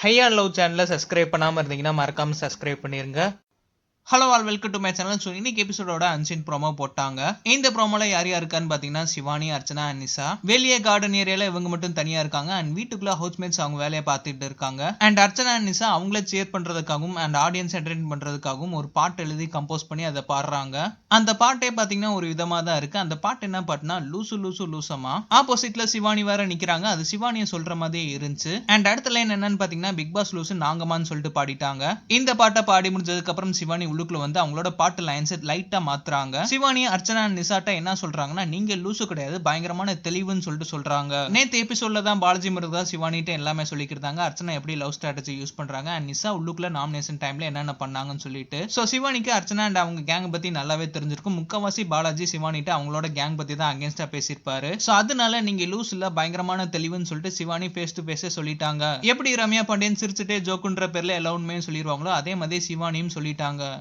High and love சேனலை subscribe பண்ணாமல் இருந்தீங்கன்னா மறக்காமல் சப்ஸ்கிரைப் பண்ணிருங்க. Hello all, welcome to my channel. So இன்னைக்கு எபிசோடோட அன்சீன் ப்ரோமோ போட்டாங்க. இந்த ப்ரோமோல யார் இருக்கான்னு பார்த்தீங்கன்னா சிவானி, அர்ச்சனா அண்ட் நிஷா. வெளியே கார்டன் ஏரியால இவங்க மட்டும் தனியா இருக்காங்க. அண்ட் வீட்டுக்குள்ள ஹவுஸ்மேட்ஸ் அவங்க வேலையை பார்த்துட்டு இருக்காங்க. அண்ட் அர்ச்சனா அண்ட் நிஷா அவங்கள சேர் பண்றதுக்காகவும் அண்ட் ஆடியன்ஸ் என்டர்டைன் பண்றதுக்காகவும் ஒரு பாட்டு எழுதி கம்போஸ் பண்ணி அதை பாடுறாங்க. அந்த பாட்டே பார்த்தீங்கன்னா ஒரு விதமா தான் இருக்கு. அந்த பாட்டு என்ன பாட்டுனா லூசு லூசு லூசமா. ஆப்போசிட்ல சிவானி வேற நிக்கிறாங்க. அது சிவானியை சொல்ற மாதிரியே இருந்துச்சு. அண்ட் அடுத்த லைன் என்னன்னு பார்த்தீங்கன்னா பிக் பாஸ் லூசு நாங்கமான்னு சொல்லிட்டு பாடிட்டாங்க. இந்த பாட்டை பாடி முடிஞ்சதுக்கு அப்புறம் சிவானி உள்ளுக்குள்ள வந்து அவங்களோட பாட்டு லைன்ஸ் லைட்டா மாத்துறாங்க. சிவானி, அர்ச்சனா, நிஷாட்ட என்ன சொல்றாங்கன்னா, நீங்க லூசு கிடையாது, பயங்கரமான தெளிவுன்னு சொல்லிட்டு சொல்றாங்க. நேத்து எபிசோட்ல தான் பாலாஜி முருகா சிவானிட்ட எல்லாமே சொல்லிக்கிறாங்க. அர்ச்சனா எப்படி லவ் ஸ்ட்ராட்டஜி யூஸ் பண்றாங்க அண்ட் நிஷா உள்ளுக்குள்ள நாமினேஷன் டைம்ல என்னென்ன பண்ணாங்கன்னு சொல்லிட்டு. சோ சிவானிக்கு அர்ச்சனா அண்ட் அவங்க கேங் பத்தி நல்லாவே தெரிஞ்சிருக்கும். முக்கவாசி பாலாஜி சிவானிட்ட அவங்களோட கேங் பத்தி தான் அகேன்ஸ்டா பேசியிருப்பாரு. சோ அதனால நீங்க லூஸ் இல்ல, பயங்கரமான தெளிவுன்னு சொல்லிட்டு சிவானி ஃபேஸ் டு ஃபேஸ் சொல்லிட்டாங்க. எப்படி ரம்யா பாண்டியன் சிரிச்சுட்டே ஜோக்குன்ற பேர்ல எல்லா உண்மையும் சொல்லிடுவாங்களோ அதே மாதிரி சிவானியும் சொல்லிட்டாங்க.